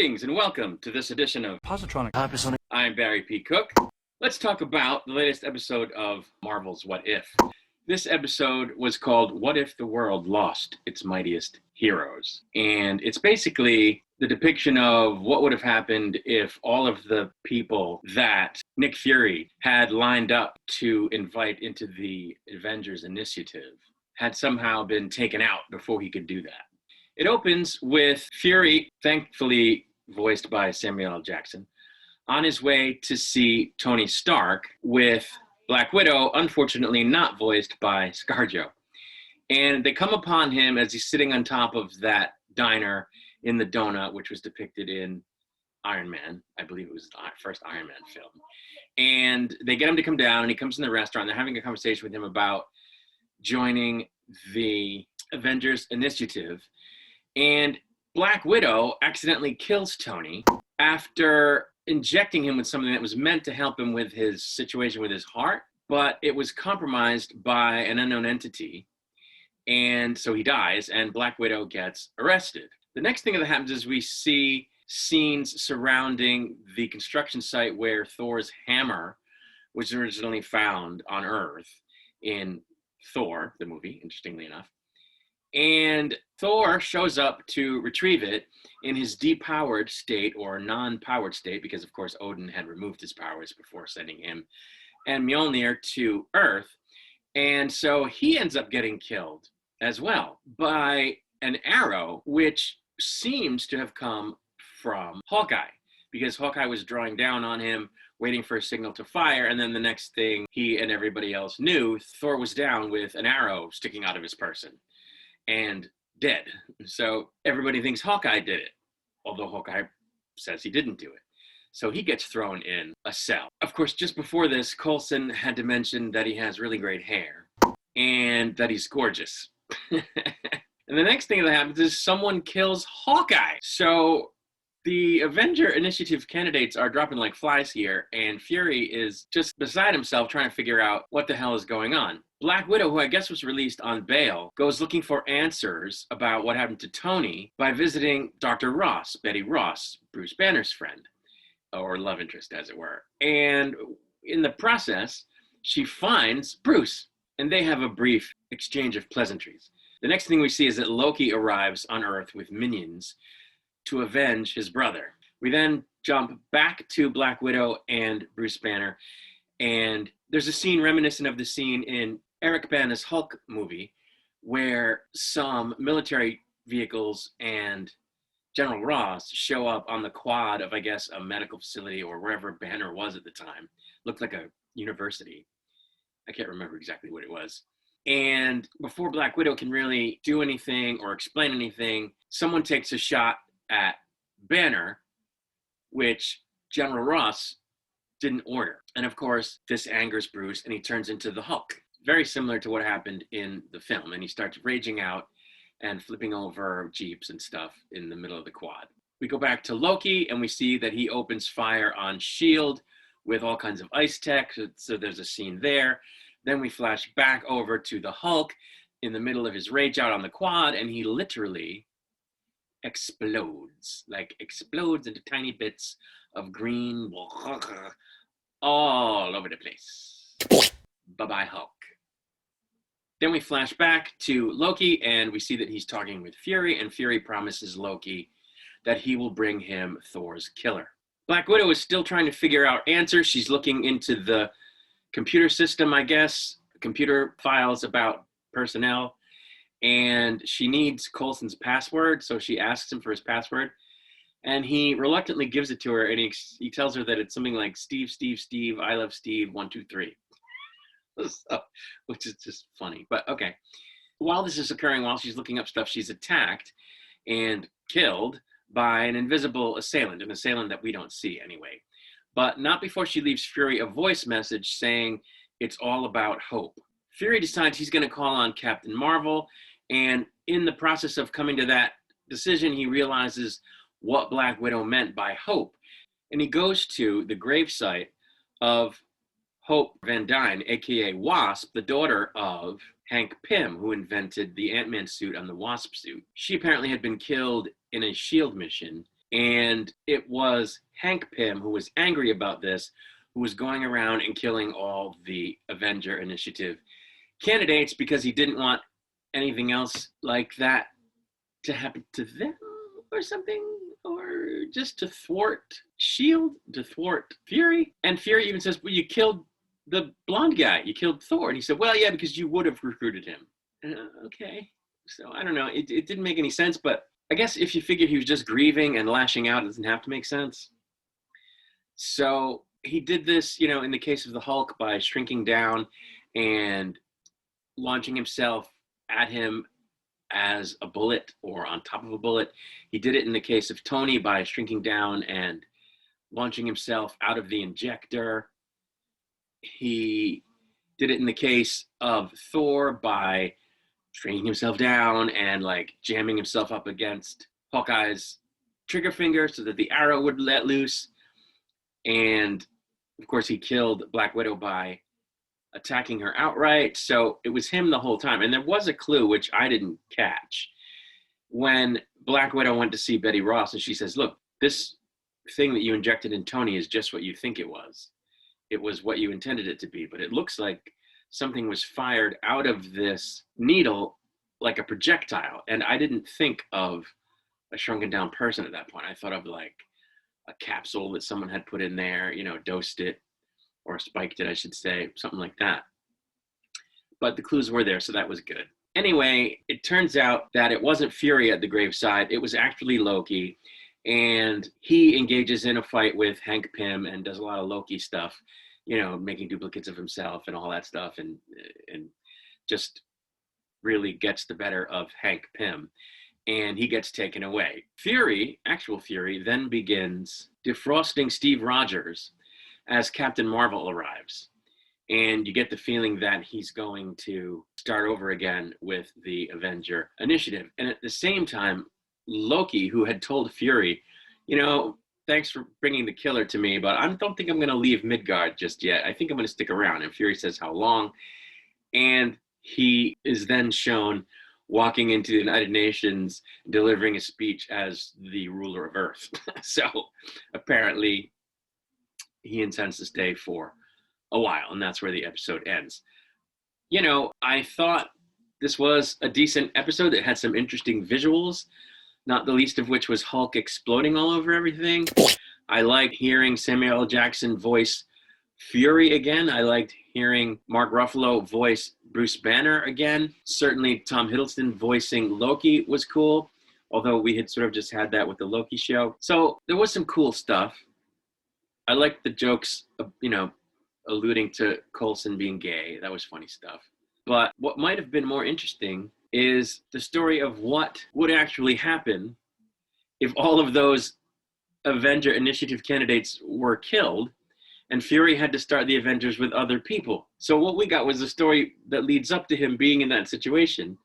Greetings and welcome to this edition of Positronic. I'm Barry P. Cook. Let's talk about the latest episode of Marvel's What If. This episode was called What If the World Lost Its Mightiest Heroes? And it's basically the depiction of what would have happened if all of the people that Nick Fury had lined up to invite into the Avengers Initiative had somehow been taken out before he could do that. It opens with Fury, thankfully voiced by Samuel L. Jackson, on his way to see Tony Stark, with Black Widow, unfortunately not voiced by ScarJo. And they come upon him as he's sitting on top of that diner in the donut, which was depicted in Iron Man. I believe it was the first Iron Man film. And they get him to come down, and he comes in the restaurant. They're having a conversation with him about joining the Avengers Initiative. And Black Widow accidentally kills Tony after injecting him with something that was meant to help him with his situation with his heart, but it was compromised by an unknown entity. And so he dies, and Black Widow gets arrested. The next thing that happens is we see scenes surrounding the construction site where Thor's hammer was originally found on Earth in Thor, the movie, interestingly enough. And Thor shows up to retrieve it in his depowered state, or non-powered state, because of course Odin had removed his powers before sending him and Mjolnir to Earth. And so he ends up getting killed as well by an arrow, which seems to have come from Hawkeye, because Hawkeye was drawing down on him, waiting for a signal to fire, and then the next thing he and everybody else knew, Thor was down with an arrow sticking out of his person and dead. So everybody thinks Hawkeye did it, although Hawkeye says he didn't do it. So he gets thrown in a cell. Of course, just before this, Coulson had to mention that he has really great hair and that he's gorgeous. And the next thing that happens is someone kills Hawkeye. So the Avenger Initiative candidates are dropping like flies here, and Fury is just beside himself trying to figure out what the hell is going on. Black Widow, who I guess was released on bail, goes looking for answers about what happened to Tony by visiting Dr. Ross, Betty Ross, Bruce Banner's friend, or love interest, as it were. And in the process, she finds Bruce, and they have a brief exchange of pleasantries. The next thing we see is that Loki arrives on Earth with minions to avenge his brother. We then jump back to Black Widow and Bruce Banner, and there's a scene reminiscent of the scene in Eric Bana's Hulk movie, where some military vehicles and General Ross show up on the quad of, I guess, a medical facility or wherever Banner was at the time. Looked like a university. I can't remember exactly what it was. And before Black Widow can really do anything or explain anything, someone takes a shot at Banner, which General Ross didn't order. And of course, this angers Bruce, and he turns into the Hulk. Very similar to what happened in the film. And he starts raging out and flipping over jeeps and stuff in the middle of the quad. We go back to Loki, and we see that he opens fire on S.H.I.E.L.D. with all kinds of ice tech. So there's a scene there. Then we flash back over to the Hulk in the middle of his rage out on the quad, and he literally explodes into tiny bits of green all over the place. Bye-bye, Hulk. Then we flash back to Loki, and we see that he's talking with Fury, and Fury promises Loki that he will bring him Thor's killer. Black Widow is still trying to figure out answers. She's looking into the computer system, I guess, computer files about personnel, and she needs Coulson's password, so she asks him for his password, and he reluctantly gives it to her, and he tells her that it's something like Steve, I love Steve, 1, 2, 3. So, which is just funny, but okay. While this is occurring, while she's looking up stuff, she's attacked and killed by an invisible assailant, an assailant that we don't see anyway. But not before she leaves Fury a voice message saying it's all about hope. Fury decides he's going to call on Captain Marvel, and in the process of coming to that decision, he realizes what Black Widow meant by hope. And he goes to the gravesite of Hope Van Dyne, aka Wasp, the daughter of Hank Pym, who invented the Ant-Man suit and the Wasp suit. She apparently had been killed in a S.H.I.E.L.D. mission, And it was Hank Pym who was angry about this, who was going around and killing all the Avenger Initiative candidates because he didn't want anything else like that to happen to them or something, or just to thwart Shield, to thwart Fury. And Fury even says, well, you killed the blonde guy, you killed Thor. And he said, well, yeah, because you would have recruited him. Okay. So I don't know. It didn't make any sense, but I guess if you figure he was just grieving and lashing out, it doesn't have to make sense. So he did this, in the case of the Hulk, by shrinking down and launching himself at him as a bullet or on top of a bullet. He did it in the case of Tony by shrinking down and launching himself out of the injector. He did it in the case of Thor by shrinking himself down and jamming himself up against Hawkeye's trigger finger so that the arrow would let loose. And of course, he killed Black Widow by attacking her outright. So it was him the whole time. And there was a clue, which I didn't catch. When Black Widow went to see Betty Ross and she says, look, this thing that you injected in Tony is just what you think it was. It was what you intended it to be. But it looks like something was fired out of this needle like a projectile. And I didn't think of a shrunken down person at that point. I thought of a capsule that someone had put in there, dosed it, or spiked it, I should say, something like that. But the clues were there, so that was good. Anyway, it turns out that it wasn't Fury at the graveside. It was actually Loki. And he engages in a fight with Hank Pym and does a lot of Loki stuff, making duplicates of himself and all that stuff, and just really gets the better of Hank Pym. And he gets taken away. Fury, actual Fury, then begins defrosting Steve Rogers as Captain Marvel arrives. And you get the feeling that he's going to start over again with the Avenger Initiative. And at the same time, Loki, who had told Fury, thanks for bringing the killer to me, but I don't think I'm going to leave Midgard just yet. I think I'm going to stick around. And Fury says, how long? And he is then shown walking into the United Nations, delivering a speech as the ruler of Earth. So apparently he intends to stay for a while, and that's where the episode ends. I thought this was a decent episode. It had some interesting visuals, not the least of which was Hulk exploding all over everything. I liked hearing Samuel L. Jackson voice Fury again. I liked hearing Mark Ruffalo voice Bruce Banner again. Certainly Tom Hiddleston voicing Loki was cool, although we had sort of just had that with the Loki show. So there was some cool stuff. I liked the jokes, alluding to Coulson being gay. That was funny stuff. But what might have been more interesting is the story of what would actually happen if all of those Avenger Initiative candidates were killed and Fury had to start the Avengers with other people. So what we got was a story that leads up to him being in that situation,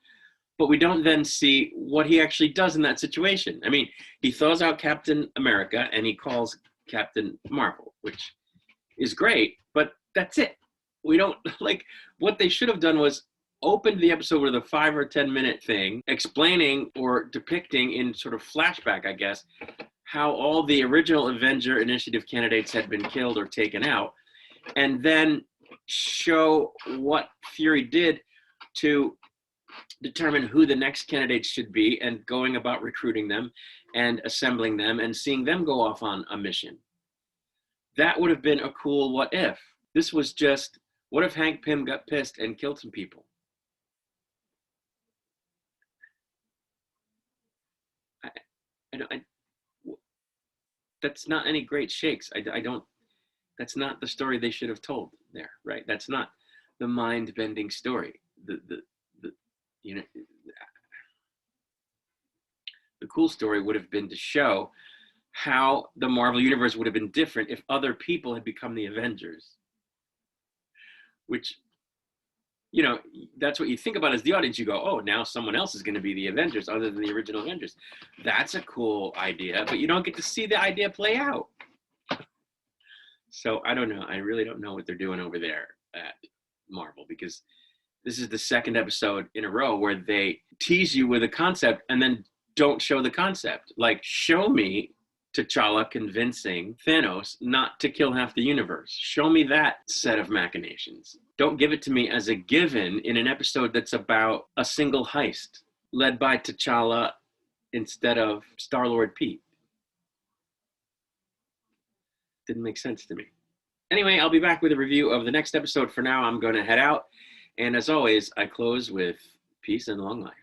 but we don't then see what he actually does in that situation. I mean, he thaws out Captain America and he calls Captain Marvel, which is great, but that's it. We don't, what they should have done was opened the episode with a 5 or 10 minute thing explaining or depicting in sort of flashback, I guess, how all the original Avenger Initiative candidates had been killed or taken out, and then show what Fury did to determine who the next candidates should be and going about recruiting them and assembling them and seeing them go off on a mission. That would have been a cool what if. This was just, what if Hank Pym got pissed and killed some people? That's not any great shakes. I don't, that's not the story they should have told there, right? That's not the mind-bending story. The cool story would have been to show how the Marvel Universe would have been different if other people had become the Avengers. Which, that's what you think about as the audience. You go, oh, now someone else is going to be the Avengers other than the original Avengers. That's a cool idea, but you don't get to see the idea play out. So I don't know. I really don't know what they're doing over there at Marvel, because this is the second episode in a row where they tease you with a concept and then don't show the concept. Show me T'Challa convincing Thanos not to kill half the universe. Show me that set of machinations. Don't give it to me as a given in an episode that's about a single heist led by T'Challa instead of Star-Lord Pete. Didn't make sense to me. Anyway, I'll be back with a review of the next episode. For now, I'm going to head out. And as always, I close with peace and long life.